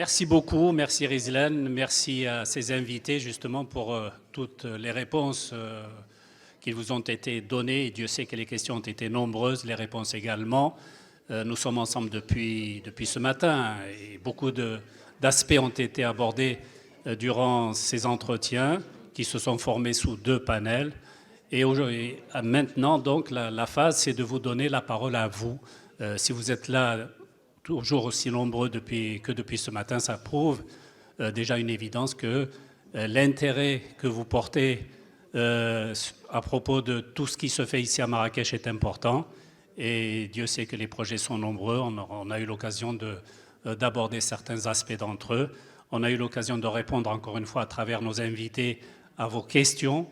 Merci beaucoup, merci Rizlan, merci à ces invités justement pour toutes les réponses qui vous ont été données. Et Dieu sait que les questions ont été nombreuses, les réponses également. Nous sommes ensemble depuis ce matin et beaucoup d'aspects ont été abordés durant ces entretiens qui se sont formés sous 2 panels. Et maintenant, donc, la phase, c'est de vous donner la parole à vous. Si vous êtes là toujours aussi nombreux depuis ce matin, ça prouve déjà une évidence que l'intérêt que vous portez à propos de tout ce qui se fait ici à Marrakech est important. Et Dieu sait que les projets sont nombreux. On a eu l'occasion d'aborder certains aspects d'entre eux. On a eu l'occasion de répondre encore une fois à travers nos invités à vos questions.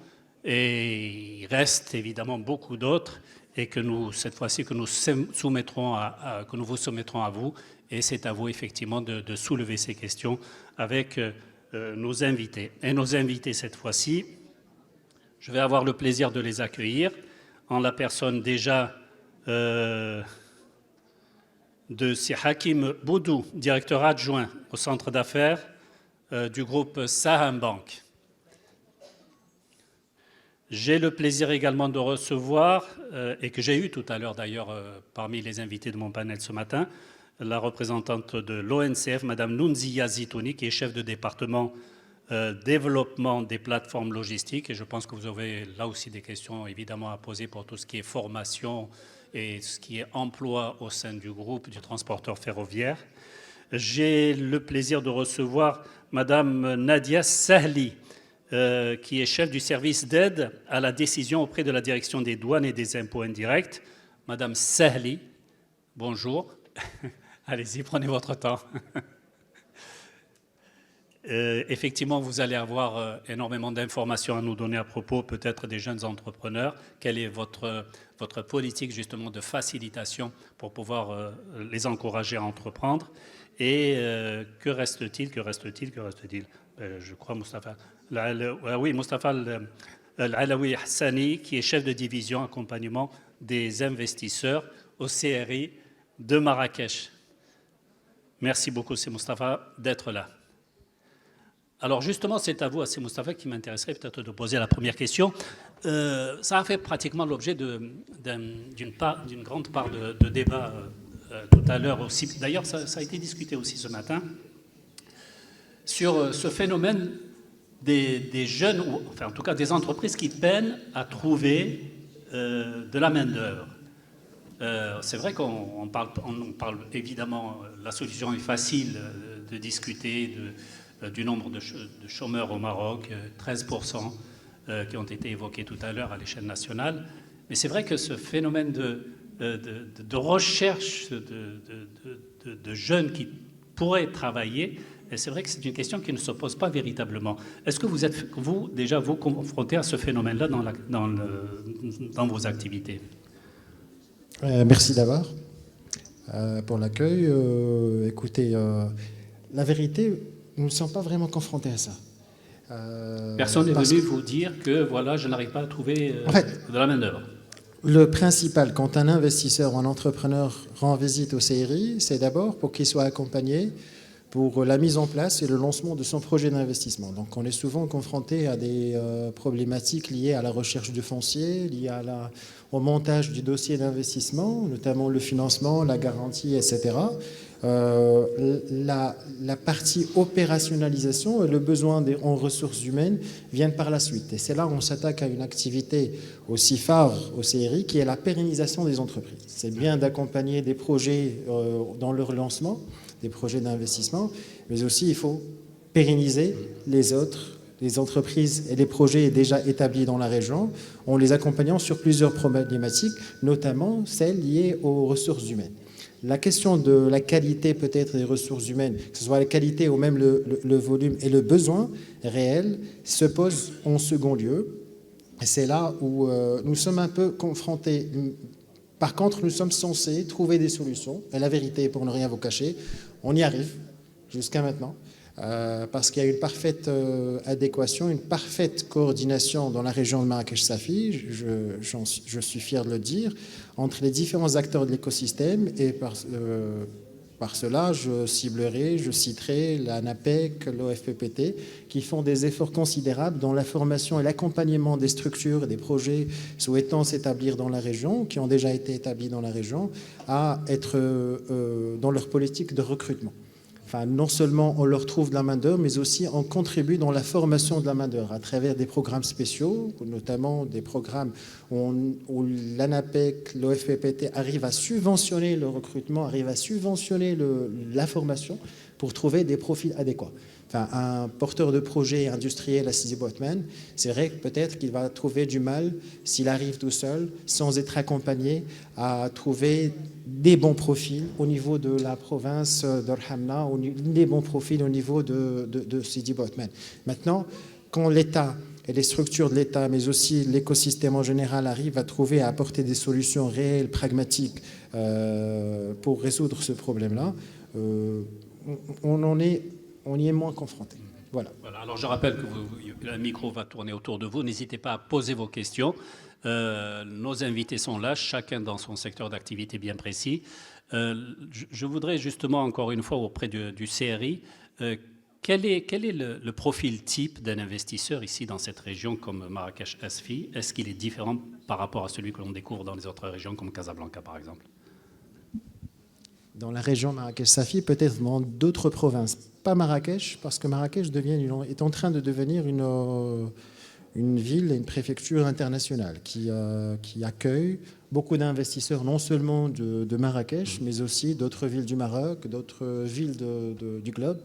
Et il reste évidemment beaucoup d'autres et que nous, cette fois-ci, que nous vous soumettrons à vous. Et c'est à vous, effectivement, de soulever ces questions avec nos invités. Et nos invités, cette fois-ci, je vais avoir le plaisir de les accueillir en la personne déjà de Si Hakim Boudou, directeur adjoint au centre d'affaires du groupe Saham Bank. J'ai le plaisir également de recevoir, et que j'ai eu tout à l'heure d'ailleurs parmi les invités de mon panel ce matin, la représentante de l'ONCF, Madame Nounzia Zitouni, qui est chef de département développement des plateformes logistiques. Et je pense que vous avez là aussi des questions évidemment à poser pour tout ce qui est formation et ce qui est emploi au sein du groupe du transporteur ferroviaire. J'ai le plaisir de recevoir Madame Nadia Sahli, qui est chef du service d'aide à la décision auprès de la direction des douanes et des impôts indirects. Madame Sahli, bonjour. Allez-y, prenez votre temps. Effectivement, vous allez avoir énormément d'informations à nous donner à propos peut-être des jeunes entrepreneurs. Quelle est votre politique justement de facilitation pour pouvoir les encourager à entreprendre? Et que reste-t-il? Je crois Moustapha. Oui, Moustapha Al-Alawi Hassani, qui est chef de division accompagnement des investisseurs au CRI de Marrakech. Merci beaucoup, c'est Moustapha, d'être là. Alors justement, c'est à vous, c'est Moustapha, qui m'intéresserait peut-être de poser la première question. Ça a fait pratiquement l'objet d'une grande part de débat tout à l'heure aussi. D'ailleurs, ça a été discuté aussi ce matin sur ce phénomène des jeunes, ou enfin en tout cas des entreprises qui peinent à trouver de la main-d'œuvre. C'est vrai qu'on parle évidemment, la solution est facile de discuter du nombre de chômeurs au Maroc, 13% qui ont été évoqués tout à l'heure à l'échelle nationale. Mais c'est vrai que ce phénomène de recherche de jeunes qui pourraient travailler, et c'est vrai que c'est une question qui ne se pose pas véritablement. Est-ce que vous êtes, déjà, confronté à ce phénomène-là dans vos activités? Merci d'abord pour l'accueil. Écoutez, la vérité, nous ne sommes pas vraiment confrontés à ça. Personne n'est venu vous dire que voilà, je n'arrive pas à trouver de la main-d'œuvre. Le principal, quand un investisseur ou un entrepreneur rend visite au CRI, c'est d'abord pour qu'il soit accompagné pour la mise en place et le lancement de son projet d'investissement. Donc on est souvent confronté à des problématiques liées à la recherche de foncier, liées au montage du dossier d'investissement, notamment le financement, la garantie, etc. La partie opérationnalisation et le besoin en ressources humaines viennent par la suite. Et c'est là où on s'attaque à une activité aussi phare au CRI, qui est la pérennisation des entreprises. C'est bien d'accompagner des projets dans leur lancement, des projets d'investissement, mais aussi il faut pérenniser les entreprises et les projets déjà établis dans la région, en les accompagnant sur plusieurs problématiques, notamment celles liées aux ressources humaines. La question de la qualité peut-être des ressources humaines, que ce soit la qualité ou même le volume et le besoin réel, se pose en second lieu. Et c'est là où nous sommes un peu confrontés. Par contre, nous sommes censés trouver des solutions. Et la vérité, pour ne rien vous cacher, on y arrive jusqu'à maintenant. Parce qu'il y a une parfaite adéquation, une parfaite coordination dans la région de Marrakech-Safi, je suis fier de le dire, entre les différents acteurs de l'écosystème et Par cela, je citerai l'ANAPEC, l'OFPPT, qui font des efforts considérables dans la formation et l'accompagnement des structures et des projets souhaitant s'établir dans la région, qui ont déjà été établis dans la région, à être dans leur politique de recrutement. Enfin, non seulement on leur trouve de la main-d'œuvre, mais aussi on contribue dans la formation de la main-d'œuvre à travers des programmes spéciaux, notamment des programmes où l'ANAPEC, l'OFPPT arrivent à subventionner le recrutement, arrivent à subventionner la formation pour trouver des profils adéquats. Enfin, un porteur de projet industriel à Sidi Bou Othmane, c'est vrai que peut-être qu'il va trouver du mal, s'il arrive tout seul, sans être accompagné, à trouver des bons profils au niveau de la province d'Orhamna, des bons profils au niveau de Sidi Bou Othmane. Maintenant, quand l'État et les structures de l'État, mais aussi l'écosystème en général, arrivent à trouver, à apporter des solutions réelles, pragmatiques pour résoudre ce problème-là, on y est moins confronté. Voilà. Alors je rappelle que le micro va tourner autour de vous. N'hésitez pas à poser vos questions. Nos invités sont là, chacun dans son secteur d'activité bien précis. Je voudrais justement, encore une fois, auprès du CRI, quel est le profil type d'un investisseur ici dans cette région comme Marrakech-Asfi? Est-ce qu'il est différent par rapport à celui que l'on découvre dans les autres régions comme Casablanca, par exemple? Dans la région Marrakech-Safi, peut-être dans d'autres provinces. Pas Marrakech, parce que Marrakech est en train de devenir une ville et une préfecture internationale qui accueille beaucoup d'investisseurs, non seulement de Marrakech, mais aussi d'autres villes du Maroc, d'autres villes du globe,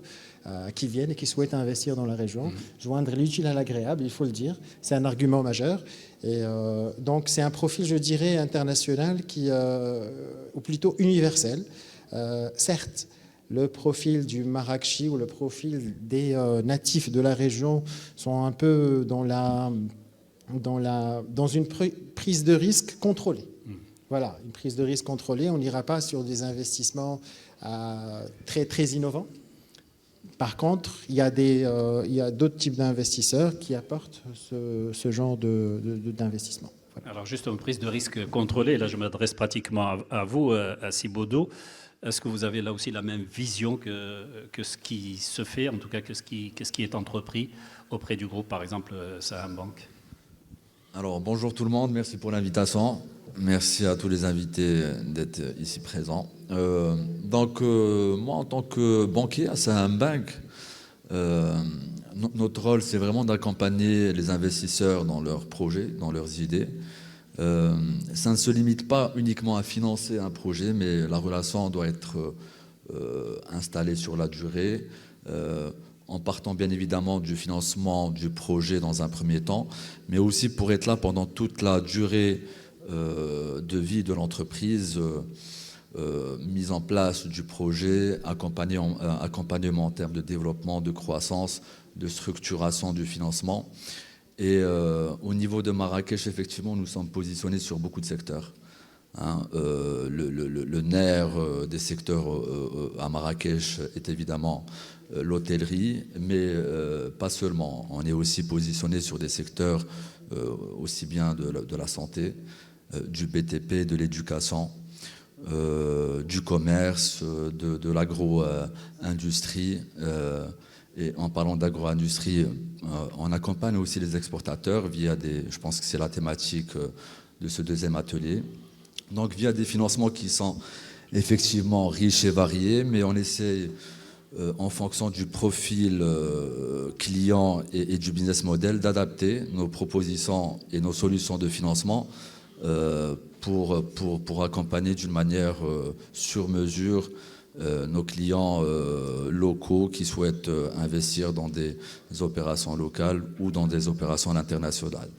qui viennent et qui souhaitent investir dans la région. Joindre l'utile à l'agréable, il faut le dire, c'est un argument majeur. Et donc c'est un profil, je dirais, international, ou plutôt universel. Certes, le profil du Marrakchi ou le profil des natifs de la région sont un peu dans une prise de risque contrôlée. Voilà, une prise de risque contrôlée. On n'ira pas sur des investissements très, très innovants. Par contre, il y a d'autres types d'investisseurs qui apportent ce genre d'investissement. Voilà. Alors juste une prise de risque contrôlée, là je m'adresse pratiquement à vous, à Sibodo. Est-ce que vous avez là aussi la même vision que ce qui se fait, en tout cas que ce qui est entrepris auprès du groupe, par exemple, Saham Bank? Alors bonjour tout le monde, merci pour l'invitation. Merci à tous les invités d'être ici présents. Moi en tant que banquier à Saham Bank, notre rôle c'est vraiment d'accompagner les investisseurs dans leurs projets, dans leurs idées. Ça ne se limite pas uniquement à financer un projet, mais la relation doit être installée sur la durée, en partant bien évidemment du financement du projet dans un premier temps, mais aussi pour être là pendant toute la durée de vie de l'entreprise, mise en place du projet, accompagnement en termes de développement, de croissance, de structuration du financement. Et au niveau de Marrakech, effectivement, nous sommes positionnés sur beaucoup de secteurs. Le nerf des secteurs à Marrakech est évidemment l'hôtellerie, mais pas seulement. On est aussi positionné sur des secteurs aussi bien de la santé, du BTP, de l'éducation, du commerce, de l'agro-industrie. Et en parlant d'agro-industrie, on accompagne aussi les exportateurs via je pense que c'est la thématique de ce deuxième atelier. Donc via des financements qui sont effectivement riches et variés, mais on essaie, en fonction du profil client et du business model, d'adapter nos propositions et nos solutions de financement pour accompagner d'une manière sur mesure nos clients locaux qui souhaitent investir dans des opérations locales ou dans des opérations internationales.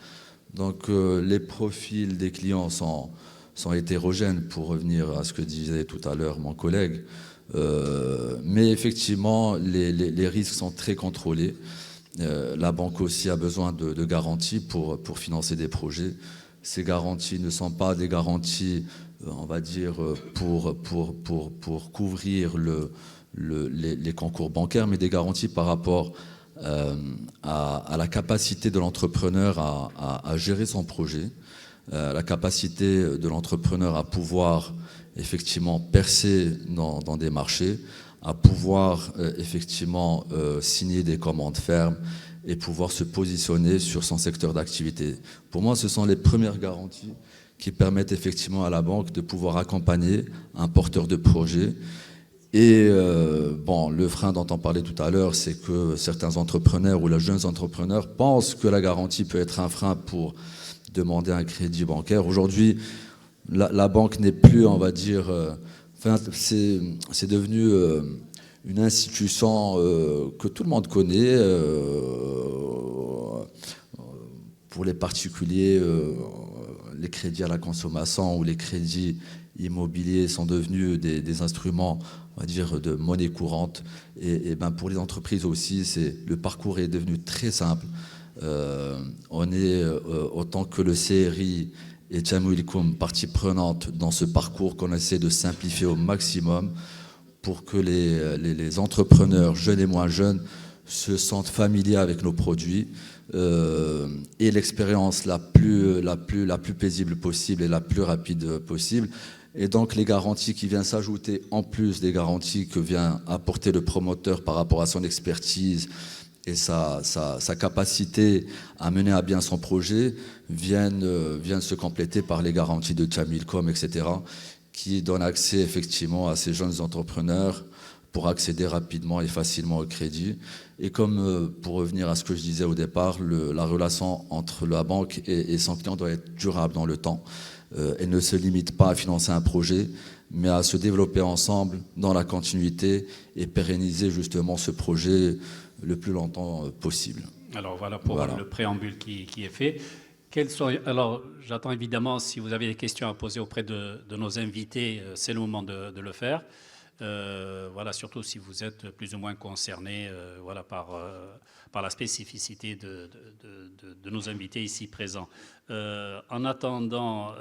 Donc les profils des clients sont hétérogènes, pour revenir à ce que disait tout à l'heure mon collègue, mais effectivement les risques sont très contrôlés. La banque aussi a besoin de garanties pour financer des projets. Ces garanties ne sont pas des garanties, on va dire, pour couvrir les concours bancaires, mais des garanties par rapport à la capacité de l'entrepreneur à gérer son projet, la capacité de l'entrepreneur à pouvoir effectivement percer dans des marchés, à pouvoir effectivement signer des commandes fermes et pouvoir se positionner sur son secteur d'activité. Pour moi, ce sont les premières garanties qui permettent effectivement à la banque de pouvoir accompagner un porteur de projet. Et bon, le frein dont on parlait tout à l'heure, c'est que certains entrepreneurs ou les jeunes entrepreneurs pensent que la garantie peut être un frein pour demander un crédit bancaire. Aujourd'hui, la banque n'est plus, on va dire, c'est devenu une institution que tout le monde connaît. Pour les particuliers, les crédits à la consommation ou les crédits immobiliers sont devenus des instruments, on va dire, de monnaie courante. Et ben pour les entreprises aussi, le parcours est devenu très simple. On est, autant que le CRI et Jamouilkoum, partie prenante dans ce parcours qu'on essaie de simplifier au maximum pour que les entrepreneurs, jeunes et moins jeunes, se sentent familiers avec nos produits et l'expérience la plus paisible possible et la plus rapide possible. Et donc les garanties qui viennent s'ajouter en plus des garanties que vient apporter le promoteur par rapport à son expertise et sa capacité à mener à bien son projet viennent se compléter par les garanties de Jamilcom, etc., qui donnent accès effectivement à ces jeunes entrepreneurs pour accéder rapidement et facilement au crédit. Et comme, pour revenir à ce que je disais au départ, la relation entre la banque et son client doit être durable dans le temps. Elle ne se limite pas à financer un projet, mais à se développer ensemble dans la continuité et pérenniser justement ce projet le plus longtemps possible. Alors voilà pour le préambule qui est fait. Alors j'attends évidemment, si vous avez des questions à poser auprès de nos invités, c'est le moment de le faire. Voilà, surtout si vous êtes plus ou moins concerné voilà, par la spécificité de nos invités ici présents. En attendant,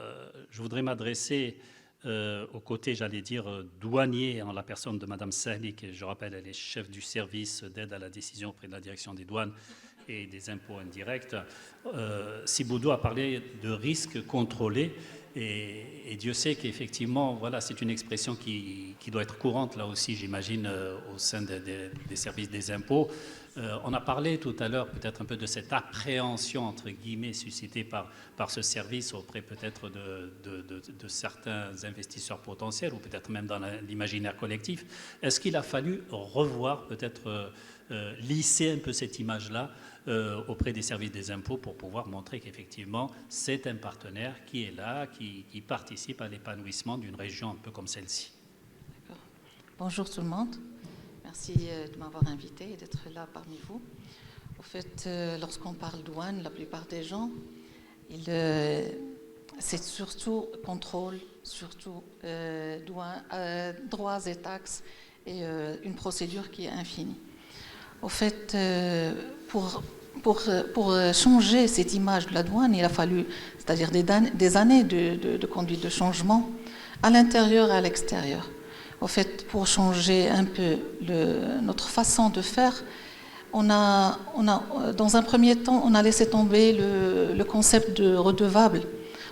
je voudrais m'adresser aux côtés, j'allais dire, douanier, en la personne de Mme Sahli, qui, je rappelle, elle est chef du service d'aide à la décision auprès de la direction des douanes et des impôts indirects. Siboudou a parlé de risques contrôlés. Et Dieu sait qu'effectivement, voilà, c'est une expression qui doit être courante là aussi, j'imagine, au sein des services des impôts. On a parlé tout à l'heure peut-être un peu de cette appréhension, entre guillemets, suscitée par ce service auprès peut-être de certains investisseurs potentiels ou peut-être même dans l'imaginaire collectif. Est-ce qu'il a fallu revoir, peut-être lisser un peu cette image-là auprès des services des impôts pour pouvoir montrer qu'effectivement c'est un partenaire qui est là, qui participe à l'épanouissement d'une région un peu comme celle-ci. D'accord. Bonjour tout le monde. Merci de m'avoir invité et d'être là parmi vous. Au fait, lorsqu'on parle douane, la plupart des gens, c'est surtout contrôle, surtout droits et taxes et une procédure qui est infinie. Au fait, pour changer cette image de la douane, il a fallu, c'est-à-dire des années de conduite de changement à l'intérieur et à l'extérieur. Au fait, pour changer un peu notre façon de faire, on a, dans un premier temps, on a laissé tomber le concept de redevable.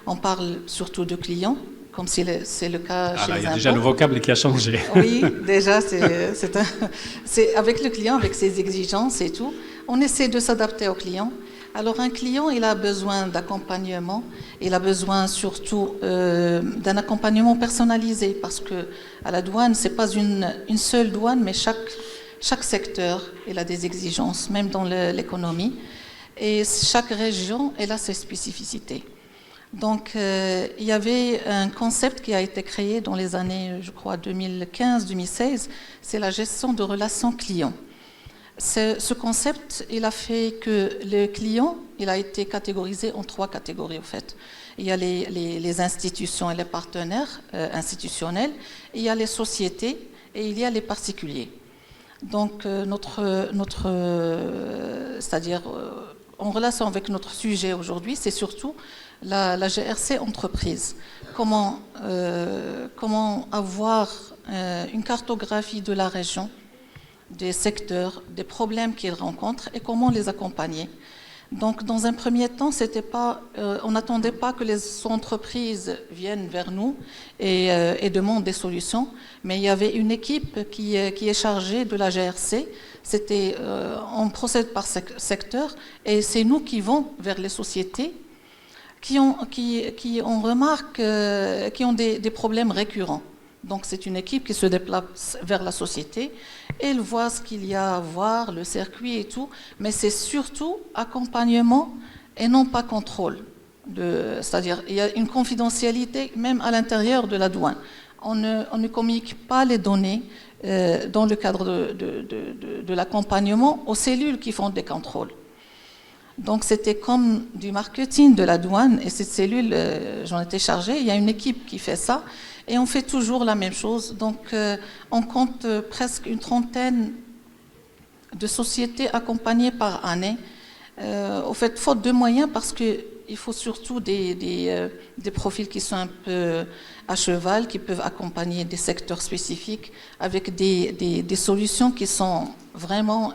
On parle surtout de clients, comme c'est le cas chez les impôts. Il y a déjà le vocable qui a changé. Oui, déjà, c'est avec le client, avec ses exigences et tout. On essaie de s'adapter au client. Alors, un client, il a besoin d'accompagnement. Il a besoin surtout d'un accompagnement personnalisé parce que à la douane, c'est pas une seule douane, mais chaque secteur, il a des exigences, même dans l'économie. Et chaque région, elle a ses spécificités. Donc, il y avait un concept qui a été créé dans les années, je crois, 2015-2016, c'est la gestion de relations clients. Ce concept, il a fait que le client, il a été catégorisé en 3 catégories, en fait. Il y a les institutions et les partenaires institutionnels, il y a les sociétés et il y a les particuliers. Donc, c'est-à-dire, en relation avec notre sujet aujourd'hui, c'est surtout la GRC entreprise. Comment avoir une cartographie de la région, des secteurs, des problèmes qu'ils rencontrent et comment les accompagner. Donc, dans un premier temps, on n'attendait pas que les entreprises viennent vers nous et demandent des solutions, mais il y avait une équipe qui est chargée de la GRC. On procède par secteur et c'est nous qui vont vers les sociétés qui ont des problèmes récurrents. Donc, c'est une équipe qui se déplace vers la société. Elle voit ce qu'il y a à voir, le circuit et tout, mais c'est surtout accompagnement et non pas contrôle. C'est-à-dire, il y a une confidentialité même à l'intérieur de la douane. On ne communique pas les données dans le cadre de l'accompagnement aux cellules qui font des contrôles. Donc, c'était comme du marketing de la douane, et cette cellule, j'en étais chargée, il y a une équipe qui fait ça, et on fait toujours la même chose. Donc, on compte presque une trentaine de sociétés accompagnées par année. Au fait, faute de moyens, parce qu'il faut surtout des profils qui sont un peu à cheval, qui peuvent accompagner des secteurs spécifiques avec des solutions qui sont vraiment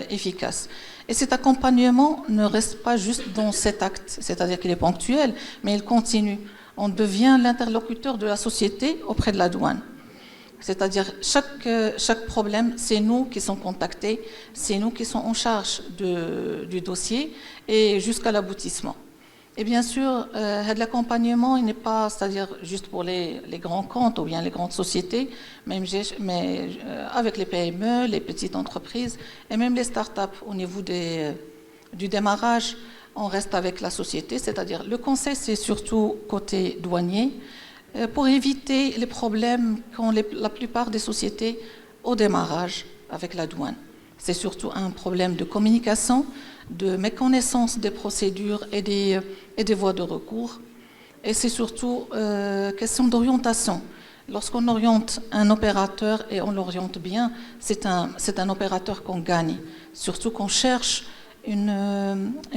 efficaces. Et cet accompagnement ne reste pas juste dans cet acte, c'est-à-dire qu'il est ponctuel, mais il continue. On devient l'interlocuteur de la société auprès de la douane. C'est-à-dire chaque problème, c'est nous qui sommes contactés, c'est nous qui sommes en charge du dossier et jusqu'à l'aboutissement. Et bien sûr, l'accompagnement, il n'est pas, c'est-à-dire juste pour les grands comptes ou bien les grandes sociétés, mais avec les PME, les petites entreprises et même les start-up au niveau du démarrage, on reste avec la société, c'est-à-dire le conseil, c'est surtout côté douanier, pour éviter les problèmes qu'ont la plupart des sociétés au démarrage avec la douane. C'est surtout un problème de communication, de méconnaissance des procédures et des voies de recours. Et c'est surtout question d'orientation. Lorsqu'on oriente un opérateur et on l'oriente bien, c'est un opérateur qu'on gagne. Surtout qu'on cherche une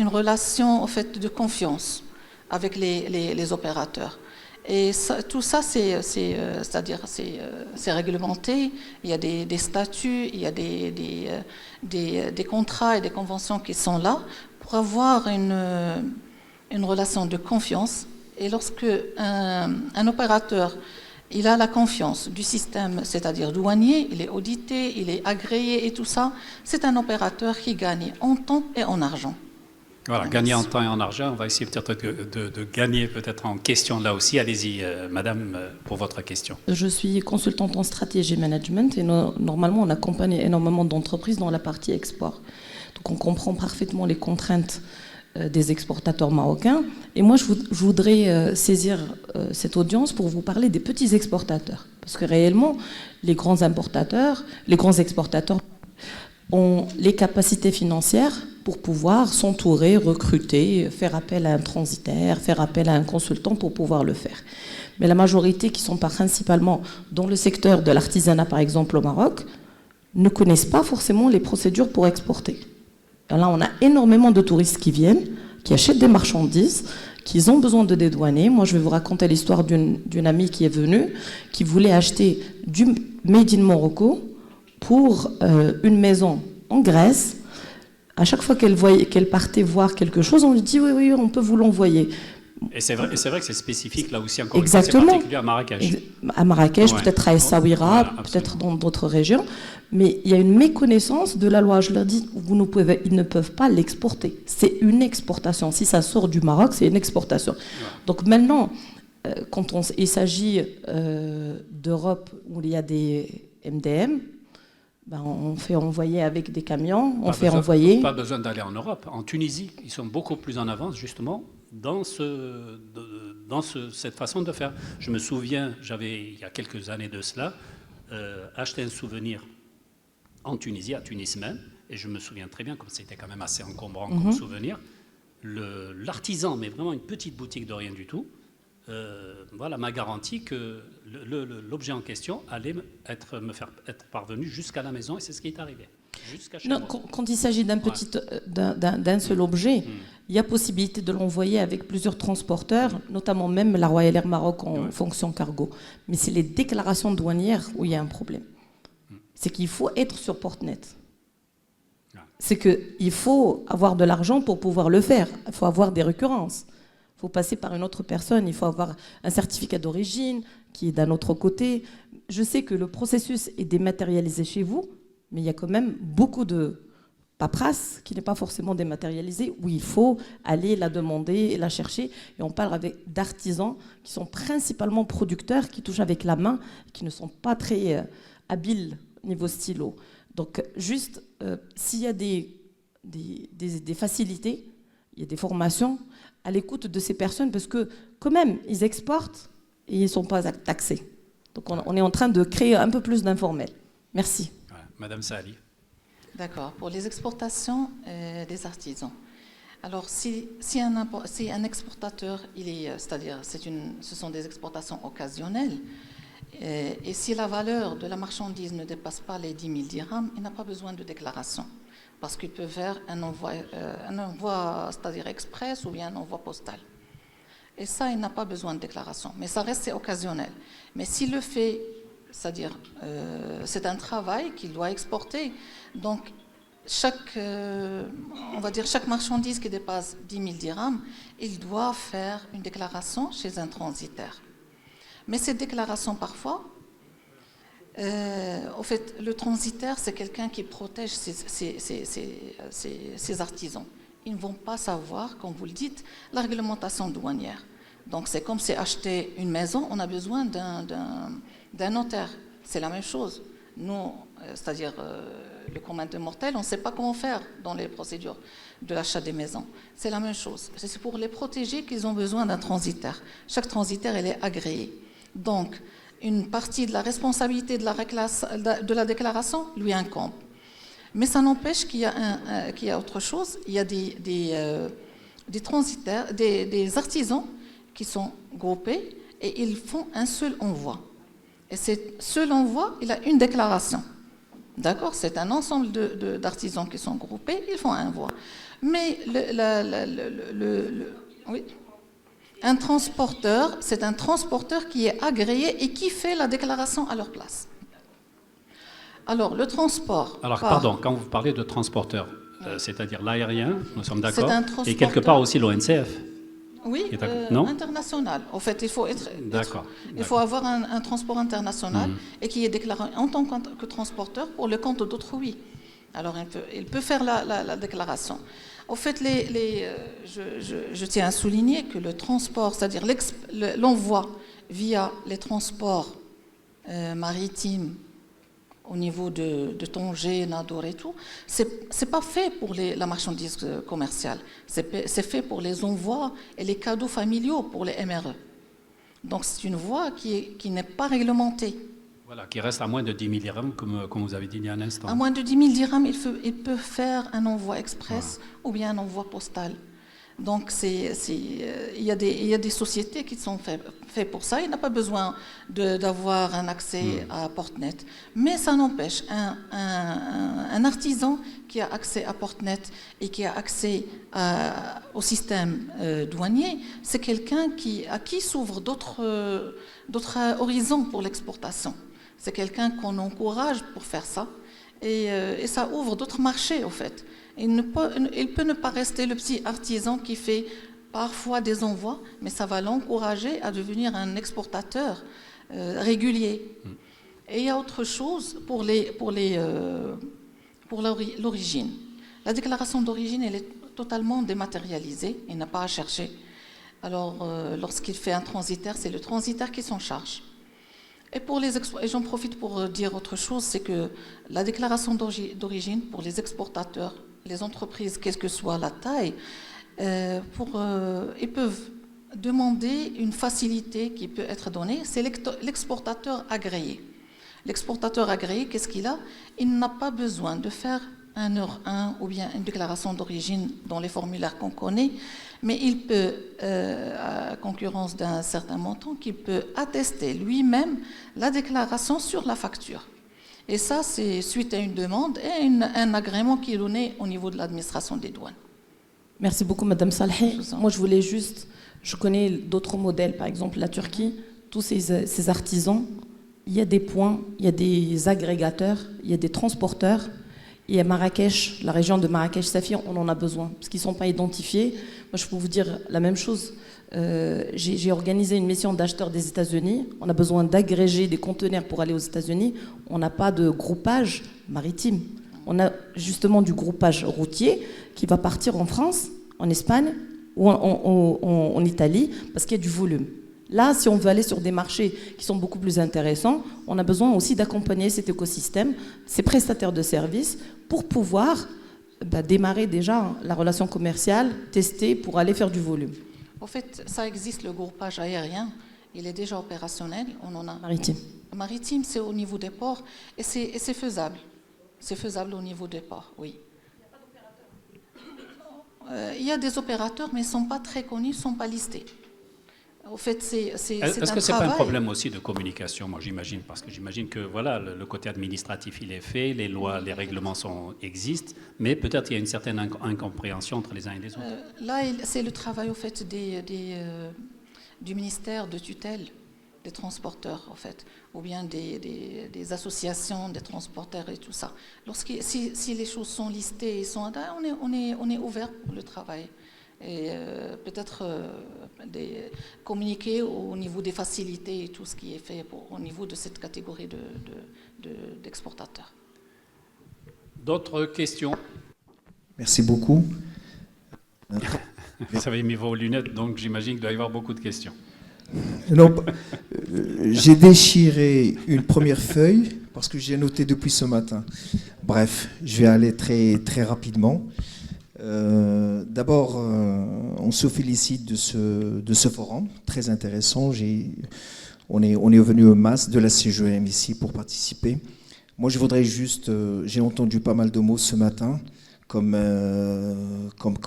relation en fait, de confiance avec les opérateurs. Et tout ça, c'est réglementé. Il y a des statuts, il y a des contrats et des conventions qui sont là pour avoir une relation de confiance. Et lorsque un opérateur il a la confiance du système, c'est-à-dire douanier, il est audité, il est agréé et tout ça, c'est un opérateur qui gagne en temps et en argent. Voilà, gagner en temps et en argent. On va essayer peut-être de gagner peut-être en question là aussi. Allez-y, madame, pour votre question. Je suis consultante en stratégie management et normalement, on accompagne énormément d'entreprises dans la partie export. Donc, on comprend parfaitement les contraintes des exportateurs marocains. Et moi, je voudrais saisir cette audience pour vous parler des petits exportateurs. Parce que réellement, les grands exportateurs ont les capacités financières pour pouvoir s'entourer, recruter, faire appel à un transitaire, faire appel à un consultant pour pouvoir le faire. Mais la majorité qui sont principalement dans le secteur de l'artisanat, par exemple au Maroc, ne connaissent pas forcément les procédures pour exporter. Et là, on a énormément de touristes qui viennent, qui achètent des marchandises, qui ont besoin de dédouaner. Moi, je vais vous raconter l'histoire d'une amie qui est venue, qui voulait acheter du Made in Morocco pour une maison en Grèce. À chaque fois qu'elle partait voir quelque chose, on lui dit oui, on peut vous l'envoyer. Et c'est vrai que c'est spécifique là aussi encore. Exactement. C'est particulier à Marrakech. À Marrakech, ouais. Peut-être à Essaouira, Voilà, peut-être dans d'autres régions. Mais il y a une méconnaissance de la loi. Je leur dis, ils ne peuvent pas l'exporter. C'est une exportation. Si ça sort du Maroc, c'est une exportation. Ouais. Donc maintenant, quand il s'agit d'Europe où il y a des MDM, ben on fait envoyer avec des camions, Pas besoin d'aller en Europe. En Tunisie, ils sont beaucoup plus en avance, justement, dans cette façon de faire. Je me souviens, j'avais, il y a quelques années de cela, acheté un souvenir en Tunisie, à Tunis même, et je me souviens très bien, comme c'était quand même assez encombrant comme souvenir, l'artisan, mais vraiment une petite boutique de rien du tout, m'a garanti que l'objet en question allait me faire être parvenu jusqu'à la maison, et c'est ce qui est arrivé. Non, quand il s'agit d'un seul objet, il y a possibilité de l'envoyer avec plusieurs transporteurs, notamment même la Royal Air Maroc en fonction cargo. Mais c'est les déclarations douanières où il y a un problème. C'est qu'il faut être sur Portnet. c'est qu'il faut avoir de l'argent pour pouvoir le faire. Il faut avoir des récurrences. Il faut passer par une autre personne. Il faut avoir un certificat d'origine qui est d'un autre côté. Je sais que le processus est dématérialisé chez vous, mais il y a quand même beaucoup de paperasse qui n'est pas forcément dématérialisée, où il faut aller la demander et la chercher. Et on parle d'artisans qui sont principalement producteurs, qui touchent avec la main, qui ne sont pas très habiles niveau stylo. Donc juste, s'il y a des facilités, il y a des formations à l'écoute de ces personnes, parce que quand même, ils exportent et ils ne sont pas taxés. Donc on est en train de créer un peu plus d'informels. Merci. Voilà. Madame Saali. D'accord. Pour les exportations des artisans. Alors, si un exportateur, c'est-à-dire ce sont des exportations occasionnelles, et si la valeur de la marchandise ne dépasse pas les 10 000 dirhams, il n'a pas besoin de déclaration, parce qu'il peut faire un envoi, c'est-à-dire express, ou bien un envoi postal. Et ça, il n'a pas besoin de déclaration. Mais ça reste occasionnel. Mais s'il le fait, c'est-à-dire c'est un travail qu'il doit exporter, donc chaque marchandise qui dépasse 10 000 dirhams, il doit faire une déclaration chez un transitaire. Mais cette déclaration, parfois, au fait, le transitaire, c'est quelqu'un qui protège ses artisans. Ils ne vont pas savoir, comme vous le dites, la réglementation douanière. Donc c'est comme si acheter une maison, on a besoin d'un notaire. C'est la même chose. Nous, c'est-à-dire le commun des mortels, on ne sait pas comment faire dans les procédures de l'achat des maisons. C'est la même chose. C'est pour les protéger qu'ils ont besoin d'un transitaire. Chaque transitaire, elle est agréée. Donc, une partie de la responsabilité de la déclaration lui incombe. Mais ça n'empêche qu'il y a autre chose. Il y a des transitaires, des artisans qui sont groupés et ils font un seul envoi. Et ce seul envoi, il a une déclaration. D'accord ? C'est un ensemble d'artisans qui sont groupés, ils font un envoi. Mais oui. Un transporteur, c'est un transporteur qui est agréé et qui fait la déclaration à leur place. Alors, le transport... Alors, pardon, quand vous parlez de transporteur, c'est-à-dire l'aérien, nous sommes d'accord, et quelque part aussi l'ONCF. Oui, non international. En fait, il faut avoir un transport international et qui est déclaré en tant que transporteur pour le compte d'autrui. Alors, il peut faire la déclaration. En fait, je tiens à souligner que le transport, c'est-à-dire l'envoi via les transports maritimes au niveau de Tanger, Nador et tout, c'est pas fait pour la marchandise commerciale. C'est fait pour les envois et les cadeaux familiaux pour les MRE. Donc c'est une voie qui n'est pas réglementée. Voilà, qui reste à moins de 10 000 dirhams, comme vous avez dit il y a un instant. À moins de 10 000 dirhams, il peut faire un envoi express ou bien un envoi postal. Donc, il y a des sociétés qui sont faites pour ça. Il n'a pas besoin d'avoir un accès à Portnet. Mais ça n'empêche, un artisan qui a accès à Portnet et qui a accès au système douanier, c'est quelqu'un à qui s'ouvrent d'autres horizons pour l'exportation. C'est quelqu'un qu'on encourage pour faire ça. Et ça ouvre d'autres marchés, au fait. Il peut ne pas rester le petit artisan qui fait parfois des envois, mais ça va l'encourager à devenir un exportateur régulier. Et il y a autre chose pour l'origine. La déclaration d'origine, elle est totalement dématérialisée, il n'a pas à chercher. Alors, lorsqu'il fait un transitaire, c'est le transitaire qui s'en charge. Et j'en profite pour dire autre chose, c'est que la déclaration d'origine pour les exportateurs, les entreprises, quelle que soit la taille, ils peuvent demander une facilité qui peut être donnée, c'est l'exportateur agréé. L'exportateur agréé, qu'est-ce qu'il a ? Il n'a pas besoin de faire un heure 1 ou bien une déclaration d'origine dans les formulaires qu'on connaît, mais il peut, à concurrence d'un certain montant, qu'il peut attester lui-même la déclaration sur la facture. Et ça, c'est suite à une demande et un agrément qui est donné au niveau de l'administration des douanes. Merci beaucoup, Madame Salhi. Moi, je connais d'autres modèles, par exemple la Turquie, tous ces artisans, il y a des points, il y a des agrégateurs, il y a des transporteurs, Et à Marrakech, la région de Marrakech-Safi, on en a besoin, parce qu'ils ne sont pas identifiés. Moi, je peux vous dire la même chose. J'ai organisé une mission d'acheteurs des États-Unis. On a besoin d'agréger des conteneurs pour aller aux États-Unis. On n'a pas de groupage maritime. On a justement du groupage routier qui va partir en France, en Espagne ou en Italie, parce qu'il y a du volume. Là, si on veut aller sur des marchés qui sont beaucoup plus intéressants, on a besoin aussi d'accompagner cet écosystème, ces prestataires de services, pour pouvoir démarrer déjà la relation commerciale, tester pour aller faire du volume. En fait, ça existe, le groupage aérien, il est déjà opérationnel. On en a. Maritime. Maritime, c'est au niveau des ports et c'est faisable. C'est faisable au niveau des ports, oui. Il y a des opérateurs, mais ils ne sont pas très connus, ils ne sont pas listés. Au fait, est-ce que ce n'est pas un problème aussi de communication, moi j'imagine, parce que j'imagine que voilà, le côté administratif il est fait, les lois, les règlements existent, mais peut-être il y a une certaine incompréhension entre les uns et les autres. Là, c'est le travail au fait du ministère de tutelle des transporteurs, en fait, ou bien des associations des transporteurs et tout ça. Si les choses sont listées, on est ouvert pour le travail. Et peut-être communiquer au niveau des facilités et tout ce qui est fait au niveau de cette catégorie d'exportateurs. D'autres questions? Merci beaucoup. Vous avez mis vos lunettes, donc j'imagine qu'il doit y avoir beaucoup de questions. Non, j'ai déchiré une première feuille parce que j'ai noté depuis ce matin. Bref, je vais aller très, très rapidement. D'abord, on se félicite de ce forum, très intéressant. On est venu en masse de la CGM ici pour participer. Moi, je voudrais juste, j'ai entendu pas mal de mots ce matin, comme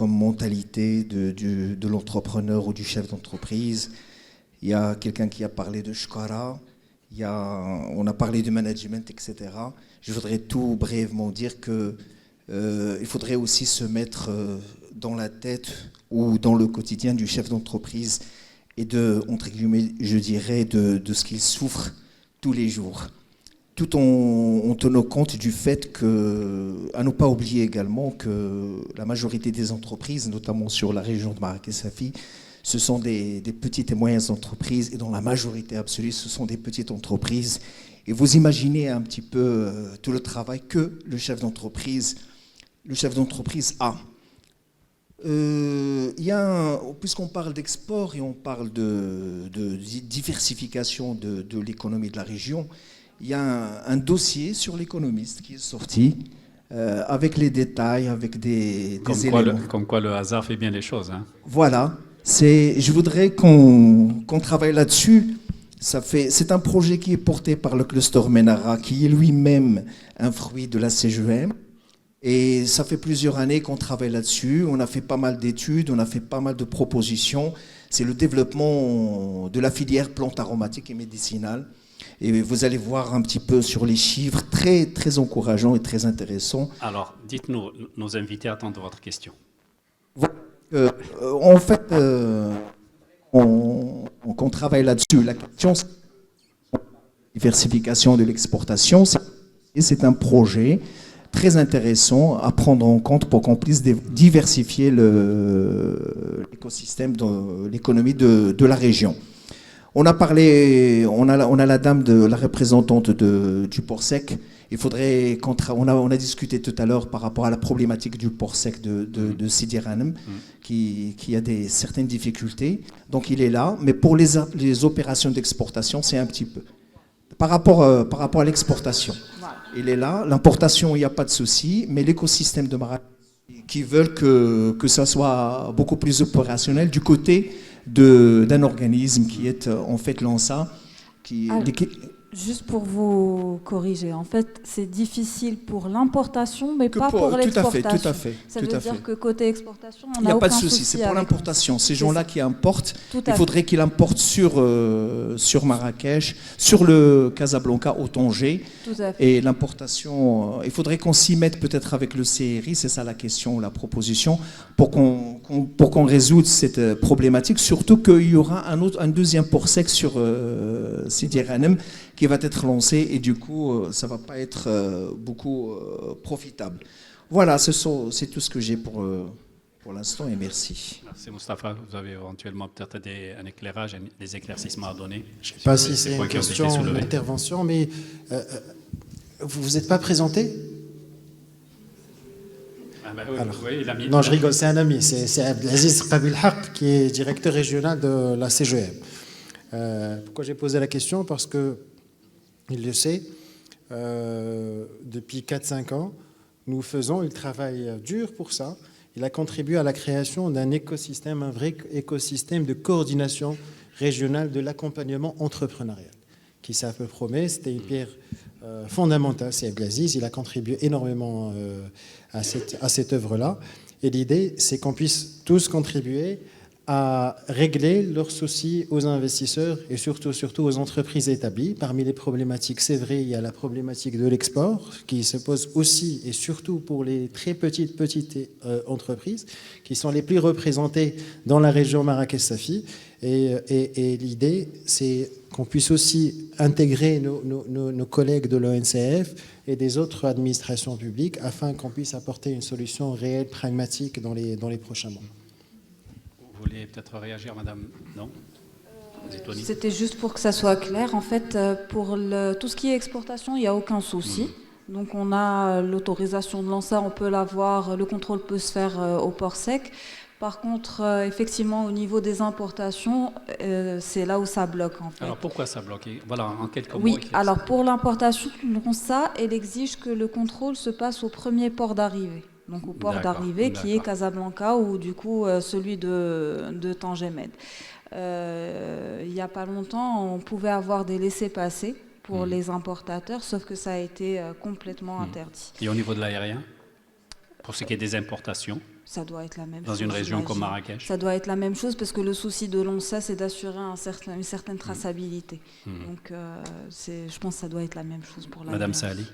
mentalité de l'entrepreneur ou du chef d'entreprise. Il y a quelqu'un qui a parlé de shkara, on a parlé du management, etc. Je voudrais tout brièvement dire que il faudrait aussi se mettre dans la tête ou dans le quotidien du chef d'entreprise et entre guillemets, je dirais, de ce qu'il souffre tous les jours. Tout en tenant compte du fait à ne pas oublier également que la majorité des entreprises, notamment sur la région de Marrakech-Safi, ce sont des petites et moyennes entreprises et dans la majorité absolue, ce sont des petites entreprises. Et vous imaginez un petit peu tout le travail que le chef d'entreprise a. Puisqu'on parle d'export et on parle de diversification de l'économie de la région, il y a un dossier sur l'Économiste qui est sorti avec les détails, avec des éléments. Comme quoi le hasard fait bien les choses. Hein. Voilà. Je voudrais qu'on travaille là-dessus. C'est un projet qui est porté par le cluster Menara, qui est lui-même un fruit de la CGM. Et ça fait plusieurs années qu'on travaille là-dessus. On a fait pas mal d'études, on a fait pas mal de propositions. C'est le développement de la filière plantes aromatiques et médicinales. Et vous allez voir un petit peu sur les chiffres, très, très encourageants et très intéressants. Alors, dites-nous, nos invités attendent votre question. En fait, on travaille là-dessus. La question, c'est la diversification de l'exportation. C'est un projet très intéressant à prendre en compte pour qu'on puisse diversifier l'écosystème de l'économie de la région. On a parlé, on a la dame de la représentante du port sec. Il faudrait on a discuté tout à l'heure par rapport à la problématique du port sec de Sidi Ghanem, qui a certaines difficultés. Donc il est là, mais pour les opérations d'exportation, c'est un petit peu. Par rapport à l'exportation, il est là. L'importation, il n'y a pas de souci, mais l'écosystème de Marrakech, qui veulent que ça soit beaucoup plus opérationnel du côté d'un organisme qui est en fait l'ANSA. Juste pour vous corriger, en fait, c'est difficile pour l'importation, mais pas pour l'exportation. Tout à fait. Ça veut dire que côté exportation, on n'a aucun souci. Il n'y a pas de souci, c'est pour l'importation. Ces gens-là qui importent, il faudrait qu'ils importent sur Marrakech, sur le Casablanca, au Tanger. Tout à fait. Et l'importation, il faudrait qu'on s'y mette peut-être avec le CRI, c'est ça la question, la proposition, pour qu'on résoudre cette problématique. Surtout qu'il y aura un deuxième port sec sur Sidi Ghanem, qui va être lancé et du coup, ça ne va pas être beaucoup profitable. Voilà, c'est tout ce que j'ai pour l'instant et merci. Merci Moustapha. Vous avez éventuellement peut-être un éclairage, des éclaircissements à donner. Je ne sais pas si c'est une question ou une intervention, mais vous ne vous êtes pas présenté? Non, je rigole, c'est un ami, c'est Abdelaziz Qabil Haq, qui est directeur régional de la CGM. Pourquoi j'ai posé la question? Parce que, il le sait, depuis 4-5 ans, il travaille dur pour ça. Il a contribué à la création d'un écosystème, un vrai écosystème de coordination régionale de l'accompagnement entrepreneurial, qui ça peut promettre, c'était une pierre fondamentale, c'est Abdelaziz, il a contribué énormément à cette œuvre-là. Et l'idée, c'est qu'on puisse tous contribuer à régler leurs soucis aux investisseurs et surtout aux entreprises établies. Parmi les problématiques, c'est vrai, il y a la problématique de l'export qui se pose aussi et surtout pour les très petites entreprises qui sont les plus représentées dans la région Marrakech-Safi. Et l'idée, c'est qu'on puisse aussi intégrer nos collègues de l'ONCF et des autres administrations publiques afin qu'on puisse apporter une solution réelle, pragmatique dans les prochains mois. Vous voulez peut-être réagir, madame? Non? C'était juste pour que ça soit clair. En fait, pour tout ce qui est exportation, il n'y a aucun souci. Donc on a l'autorisation de lancer, on peut l'avoir, le contrôle peut se faire au port sec. Par contre, effectivement, au niveau des importations, c'est là où ça bloque, en fait. Alors, pourquoi ça bloque? Voilà, en quelques mots. Oui, alors pour l'importation, ça, elle exige que le contrôle se passe au premier port d'arrivée. Donc au port d'arrivée, qui est Casablanca ou du coup celui de Tangemed. Il n'y a pas longtemps, on pouvait avoir des laissez-passer pour les importateurs, sauf que ça a été complètement interdit. Et au niveau de l'aérien, pour ce qui est des importations? Ça doit être la même chose. Dans une région comme Marrakech? Ça doit être la même chose parce que le souci de l'ONSA, c'est d'assurer une certaine traçabilité. Donc, je pense que ça doit être la même chose pour la Madame Sali.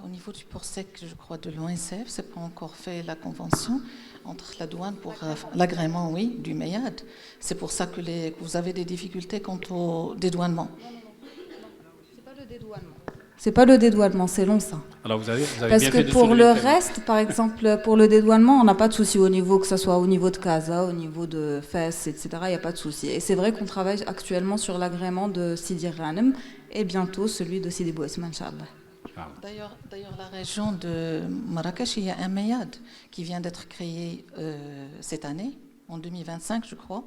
Au niveau du port sec, je crois, de l'ONCF, c'est pas encore fait la convention entre la douane pour l'agrément, oui, du MEIAD. C'est pour ça que vous avez des difficultés quant au dédouanement. C'est pas le dédouanement. C'est pas le dédouanement, c'est l'ONSA. Alors vous avez parce bien que fait de pour le soulever reste, par exemple, pour le dédouanement, on n'a pas de souci au niveau, que ce soit au niveau de Casa, au niveau de Fès, etc. Il n'y a pas de souci. Et c'est vrai qu'on travaille actuellement sur l'agrément de Sidi Ghanem et bientôt celui de Sidi Bouesma, Inch'Allah. D'ailleurs, la région de Marrakech, il y a un MEIAD qui vient d'être créé cette année, en 2025, je crois.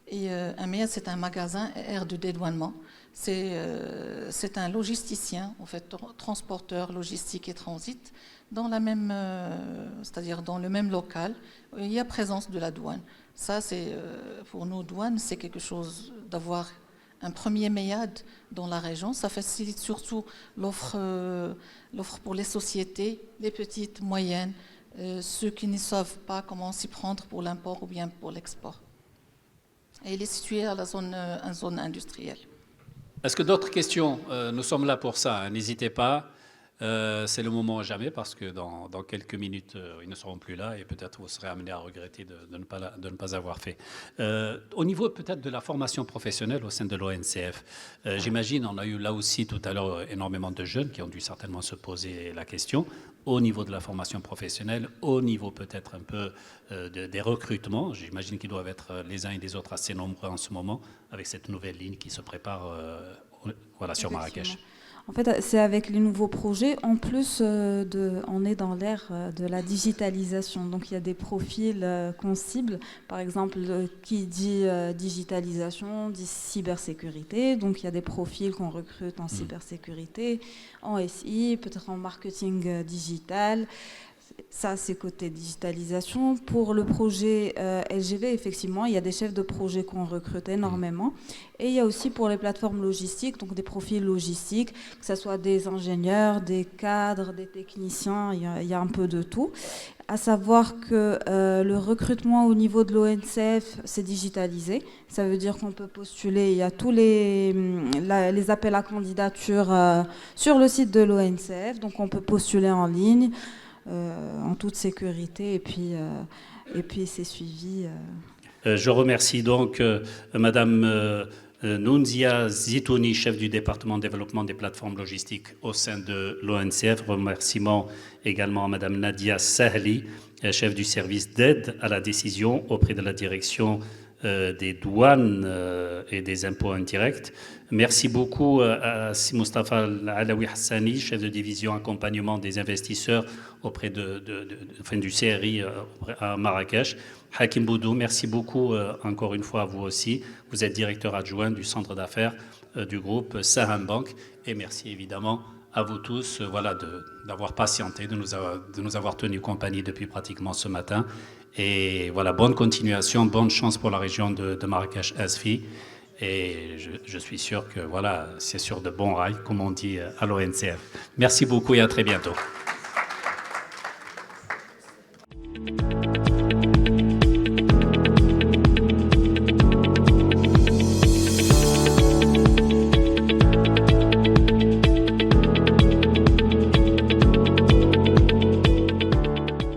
Et un MEIAD, c'est un magasin air de dédouanement. C'est un logisticien, en fait, transporteur, logistique et transit, dans c'est-à-dire dans le même local. Il y a présence de la douane. Ça, pour nos douanes, c'est quelque chose d'avoir un premier MEIAD dans la région. Ça facilite surtout l'offre pour les sociétés, les petites, moyennes, ceux qui ne savent pas comment s'y prendre pour l'import ou bien pour l'export. Et il est situé à la zone industrielle. Est-ce que d'autres questions? Nous sommes là pour ça, hein. N'hésitez pas. C'est le moment à jamais parce que dans quelques minutes, ils ne seront plus là et peut-être vous serez amenés à regretter de ne pas avoir fait. Au niveau peut-être de la formation professionnelle au sein de l'ONCF, j'imagine, on a eu là aussi tout à l'heure énormément de jeunes qui ont dû certainement se poser la question au niveau de la formation professionnelle, au niveau peut-être un peu des recrutements. J'imagine qu'ils doivent être les uns et les autres assez nombreux en ce moment avec cette nouvelle ligne qui se prépare sur Marrakech. En fait, c'est avec les nouveaux projets. En plus, on est dans l'ère de la digitalisation. Donc, il y a des profils qu'on cible. Par exemple, qui dit digitalisation, dit cybersécurité. Donc, il y a des profils qu'on recrute en cybersécurité, en SI, peut-être en marketing digital. Ça, c'est côté digitalisation. Pour le projet LGV, effectivement, il y a des chefs de projet qu'on recrute énormément. Et il y a aussi pour les plateformes logistiques, donc des profils logistiques, que ce soit des ingénieurs, des cadres, des techniciens, il y a un peu de tout. À savoir que le recrutement au niveau de l'ONCF, c'est digitalisé. Ça veut dire qu'on peut postuler, il y a tous les appels à candidature sur le site de l'ONCF, donc on peut postuler en ligne. En toute sécurité et puis c'est suivi. Je remercie donc Madame Nunzia Zitouni, chef du département développement des plateformes logistiques au sein de l'ONCF. Remerciements également à Madame Nadia Sahli, chef du service d'aide à la décision auprès de la direction des douanes et des impôts indirects. Merci beaucoup à Mustafa Alaoui Hassani, chef de division accompagnement des investisseurs auprès du CRI à Marrakech. Hakim Boudou, merci beaucoup encore une fois à vous aussi. Vous êtes directeur adjoint du centre d'affaires du groupe Saham Bank. Et merci évidemment à vous tous d'avoir patienté, de nous avoir tenu compagnie depuis pratiquement ce matin. Et voilà, bonne continuation, bonne chance pour la région de Marrakech-Asfi. Et je suis sûr que voilà, c'est sur de bons rails, comme on dit à l'ONCF. Merci beaucoup et à très bientôt.